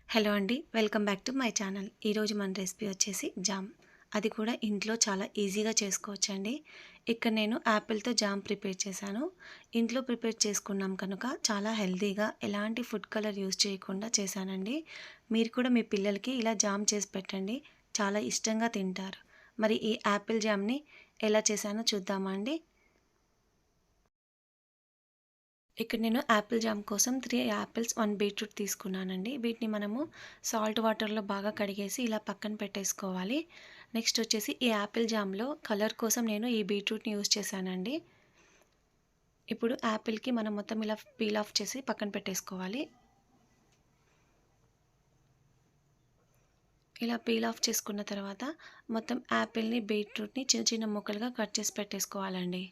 Hello అండి, welcome back to my channel. ఈరోజు మన రెసిపీ వచ్చేసి జామ్. అది కూడా ఇంట్లో చాలా ఈజీగా చేసుకోవచ్చండి. ఇక్కడ నేను యాపిల్తో జామ్ ప్రిపేర్ చేశాను. ఇంట్లో ప్రిపేర్ చేసుకున్నాం కనుక చాలా హెల్తీగా ఎలాంటి ఫుడ్ కలర్ యూస్ చేయకుండా చేశానండి. మీరు కూడా మీ పిల్లలకి ఇలా జామ్ చేసి పెట్టండి, చాలా ఇష్టంగా తింటారు. మరి ఈ యాపిల్ జామ్ని ఎలా చేశానో చూద్దామా అండి. ఇక్కడ నేను యాపిల్ జామ్ కోసం 3 యాపిల్స్, 1 బీట్రూట్ తీసుకున్నానండి. వీటిని మనము సాల్ట్ వాటర్‌లో బాగా కడిగేసి ఇలా పక్కన పెట్టేసుకోవాలి. నెక్స్ట్ వచ్చేసి ఈ యాపిల్ జామ్‌లో కలర్ కోసం నేను ఈ బీట్రూట్‌ని యూజ్ చేశానండి. ఇప్పుడు యాపిల్‌కి మనం మొత్తం ఇలా పీల్ ఆఫ్ చేసి పక్కన పెట్టేసుకోవాలి. ఇలా పీల్ ఆఫ్ చేసుకున్న తర్వాత మొత్తం యాపిల్‌ని, బీట్రూట్‌ని చిన్న చిన్న ముక్కలుగా కట్ చేసి పెట్టేసుకోవాలండి.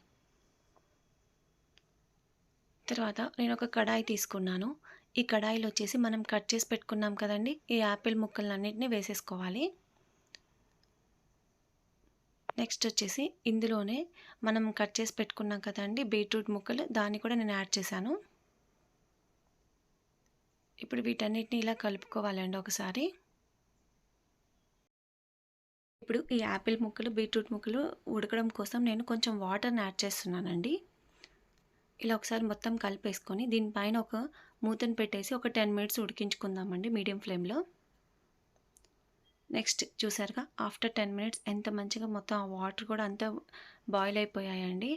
తర్వాత నేనొక కడాయి తీసుకున్నాను. ఈ కడాయిలో వచ్చేసి మనం కట్ చేసి పెట్టుకున్నాం కదండీ! ఈ యాపిల్ ముక్కలన్నిటిని వేసేసుకోవాలి. నెక్స్ట్ వచ్చేసి ఇందులోనే మనం కట్ చేసి పెట్టుకున్నాం కదండీ బీట్రూట్ ముక్కలు, దాన్ని కూడా నేను యాడ్ చేశాను. ఇప్పుడు వీటన్నిటిని ఇలా కలుపుకోవాలండి ఒకసారి. ఇప్పుడు ఈ యాపిల్ ముక్కలు, బీట్రూట్ ముక్కలు ఉడకడం కోసం నేను కొంచెం వాటర్‌ని యాడ్ చేస్తున్నానండి. ఇలా ఒకసారి మొత్తం కలిపేసుకొని దీనిపైన ఒక మూతను పెట్టేసి ఒక 10 మినిట్స్ ఉడికించుకుందామండి మీడియం ఫ్లేమ్‌లో. నెక్స్ట్ చూసారుగా ఆఫ్టర్ 10 మినిట్స్ ఎంత మంచిగా మొత్తం ఆ వాటర్ కూడా అంతా బాయిల్ అయిపోయాయండి.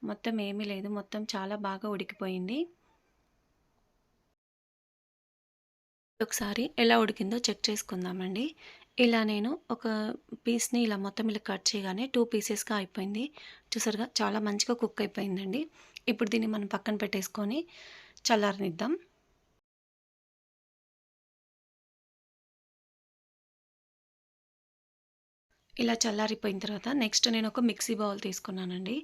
మొత్తం ఏమీ లేదు, మొత్తం చాలా బాగా ఉడికిపోయింది. ఒకసారి ఎలా ఉడికిందో చెక్ చేసుకుందామండి. ఇలా నేను ఒక పీస్‌ని ఇలా మొత్తం ఇలా కట్ చేయగానే 2 పీసెస్‌గా అయిపోయింది. చూసారుగా చాలా మంచిగా కుక్ అయిపోయిందండి. ఇప్పుడు దీన్ని మనం పక్కన పెట్టేసుకొని చల్లారనిద్దాం. ఇలా చల్లారిపోయిన తర్వాత నెక్స్ట్ నేను ఒక మిక్సీ బౌల్ తీసుకున్నానండి.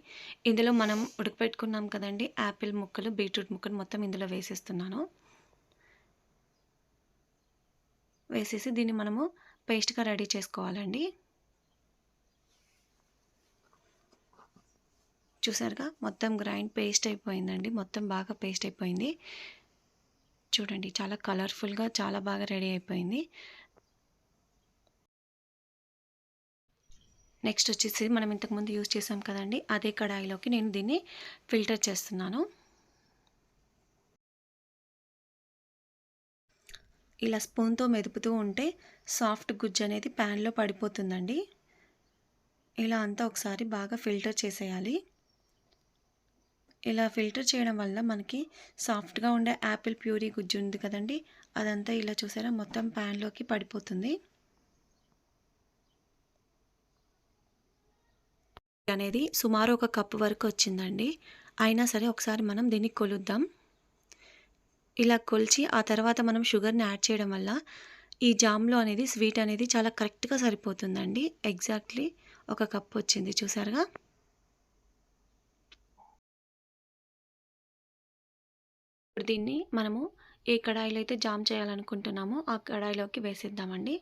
ఇందులో మనం ఉడకపెట్టుకున్నాం కదండీ యాపిల్ ముక్కలు, బీట్రూట్ ముక్కలు మొత్తం ఇందులో వేసేస్తున్నాను. వేసేసి దీన్ని మనము పేస్ట్‌గా రెడీ చేసుకోవాలండి. చూసారుగా మొత్తం గ్రైండ్ పేస్ట్ అయిపోయిందండి. మొత్తం బాగా పేస్ట్ అయిపోయింది. చూడండి చాలా కలర్‌ఫుల్‌గా చాలా బాగా రెడీ అయిపోయింది. నెక్స్ట్ వచ్చేసి మనం ఇంతకుముందు యూజ్ చేసాం కదండీ అదే కడాయిలోకి నేను దీన్ని ఫిల్టర్ చేస్తున్నాను. ఇలా స్పూన్‌తో మెదుపుతూ ఉంటే సాఫ్ట్ గుజ్జు అనేది ప్యాన్‌లో పడిపోతుందండి. ఇలా అంతా ఒకసారి బాగా ఫిల్టర్ చేసేయాలి. ఇలా ఫిల్టర్ చేయడం వల్ల మనకి సాఫ్ట్‌గా ఉండే యాపిల్ ప్యూరీ గుజ్జు ఉంది కదండీ! అదంతా ఇలా చూసారా మొత్తం ప్యాన్‌లోకి పడిపోతుంది. అనేది సుమారు ఒక కప్పు వరకు వచ్చిందండి. అయినా సరే ఒకసారి మనం దీన్ని కొలుద్దాం. ఇలా కొలిచి ఆ తర్వాత మనం షుగర్‌ని యాడ్ చేయడం వల్ల ఈ జామ్‌లో అనేది స్వీట్ అనేది చాలా కరెక్ట్‌గా సరిపోతుందండి. ఎగ్జాక్ట్‌లీ ఒక కప్ వచ్చింది చూసారుగా. ఇప్పుడు దీన్ని మనము ఏ కడాయిలో అయితే జామ్ చేయాలనుకుంటున్నామో ఆ కడాయిలోకి వేసేద్దామండి.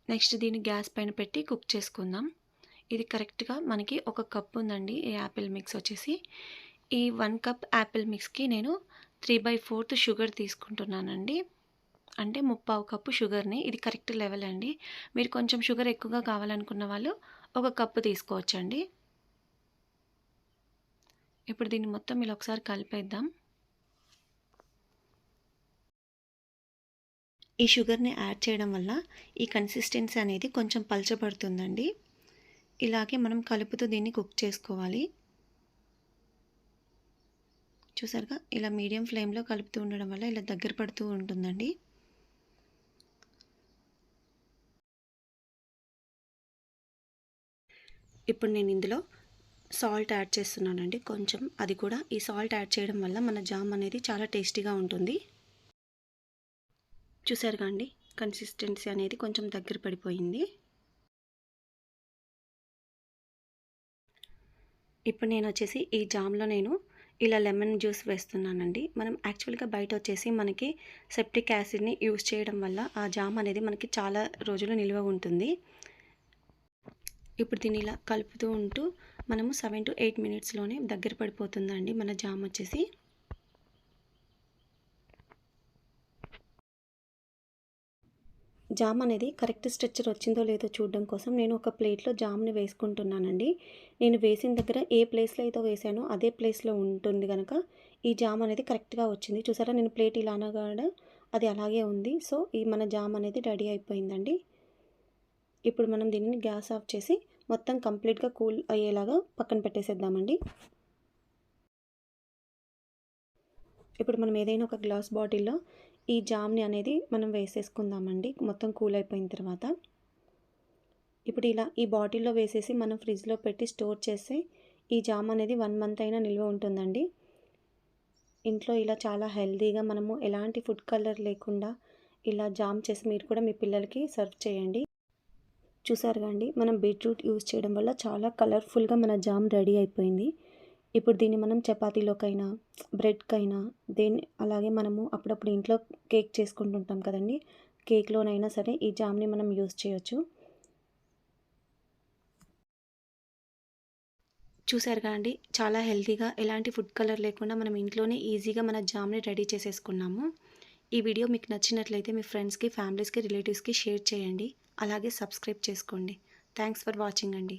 నెక్స్ట్ దీన్ని గ్యాస్ పైన పెట్టి కుక్ చేసుకుందాం. ఇది కరెక్ట్‌గా మనకి ఒక కప్ ఉందండి ఈ యాపిల్ మిక్స్ వచ్చేసి. ఈ 1 కప్ యాపిల్ మిక్స్‌కి నేను 3/4 షుగర్ తీసుకుంటున్నానండి. అంటే ముప్పావు కప్పు షుగర్‌ని, ఇది కరెక్ట్ లెవెల్ అండి. మీరు కొంచెం షుగర్ ఎక్కువగా కావాలనుకున్న వాళ్ళు ఒక కప్పు తీసుకోవచ్చండి. ఇప్పుడు దీన్ని మొత్తం ఇలా ఒకసారి కలిపేద్దాం. ఈ షుగర్‌ని యాడ్ చేయడం వల్ల ఈ కన్సిస్టెన్సీ అనేది కొంచెం పలచబడుతుందండి. ఇలాగే మనం కలుపుతూ దీన్ని కుక్ చేసుకోవాలి. చూసారుగా ఇలా మీడియం ఫ్లేమ్‌లో కలుపుతూ ఉండడం వల్ల ఇలా దగ్గర పడుతూ ఉంటుందండి. ఇప్పుడు నేను ఇందులో సాల్ట్ యాడ్ చేస్తున్నానండి కొంచెం. అది కూడా ఈ సాల్ట్ యాడ్ చేయడం వల్ల మన జామ్ అనేది చాలా టేస్టీగా ఉంటుంది. చూసారుగా అండి కన్సిస్టెన్సీ అనేది కొంచెం దగ్గర పడిపోయింది. ఇప్పుడు నేను వచ్చేసి ఈ జామ్‌లో నేను ఇలా లెమన్ జ్యూస్ వేస్తున్నానండి. మనం యాక్చువల్‌గా బయట వచ్చేసి మనకి సెప్టిక్ యాసిడ్‌ని యూజ్ చేయడం వల్ల ఆ జామ్ అనేది మనకి చాలా రోజులు నిల్వ ఉంటుంది. ఇప్పుడు దీన్ని ఇలా కలుపుతూ ఉంటూ మనము 7-8 మినిట్స్‌లోనే దగ్గర పడిపోతుందండి మన జామ్ వచ్చేసి. జామ్ అనేది కరెక్ట్ స్ట్రక్చర్ వచ్చిందో లేదో చూడడం కోసం నేను ఒక ప్లేట్లో జామ్ని వేసుకుంటున్నానండి. నేను వేసిన దగ్గర ఏ ప్లేస్లో అయితే వేసానో అదే ప్లేస్లో ఉంటుంది కనుక ఈ జామ్ అనేది కరెక్ట్గా వచ్చింది. చూసారా, నేను ప్లేట్ ఇలా అనగానే అది అలాగే ఉంది. సో ఈ మన జామ్ అనేది రెడీ అయిపోయిందండి. ఇప్పుడు మనం దీనిని గ్యాస్ ఆఫ్ చేసి మొత్తం కంప్లీట్గా కూల్ అయ్యేలాగా పక్కన పెట్టేసేద్దామండి. ఇప్పుడు మనం ఏదైనా ఒక గ్లాస్ బాటిల్లో ఈ జామ్ని అనేది మనం వేసేసుకుందామండి మొత్తం కూల్ అయిపోయిన తర్వాత. ఇప్పుడు ఇలా ఈ బాటిల్లో వేసేసి మనం ఫ్రిడ్జ్లో పెట్టి స్టోర్ చేస్తే ఈ జామ్ అనేది 1 మంత్ అయినా నిల్వ ఉంటుందండి. ఇంట్లో ఇలా చాలా హెల్తీగా మనము ఎలాంటి ఫుడ్ కలర్ లేకుండా ఇలా జామ్ చేసి మీరు కూడా మీ పిల్లలకి సర్వ్ చేయండి. చూసారుగా అండి, మనం బీట్రూట్ యూజ్ చేయడం వల్ల చాలా కలర్ఫుల్గా మన జామ్ రెడీ అయిపోయింది. ఇప్పుడు దీన్ని మనం చపాతీలోకైనా బ్రెడ్కైనా అలాగే మనము అప్పుడప్పుడు ఇంట్లో కేక్ చేసుకుంటుంటాం కదండి, కేక్లోనైనా సరే ఈ జామ్ని మనం యూజ్ చేయొచ్చు. చూసారుగా అండి, చాలా హెల్తీగా ఎలాంటి ఫుడ్ కలర్ లేకుండా మనం ఇంట్లోనే ఈజీగా మన జామ్ని రెడీ చేసేసుకున్నాము. ఈ వీడియో మీకు నచ్చినట్లయితే మీ ఫ్రెండ్స్కి, ఫ్యామిలీస్కి, రిలేటివ్స్కి షేర్ చేయండి. అలాగే సబ్స్క్రైబ్ చేసుకోండి. థ్యాంక్స్ ఫర్ వాచింగ్ అండి.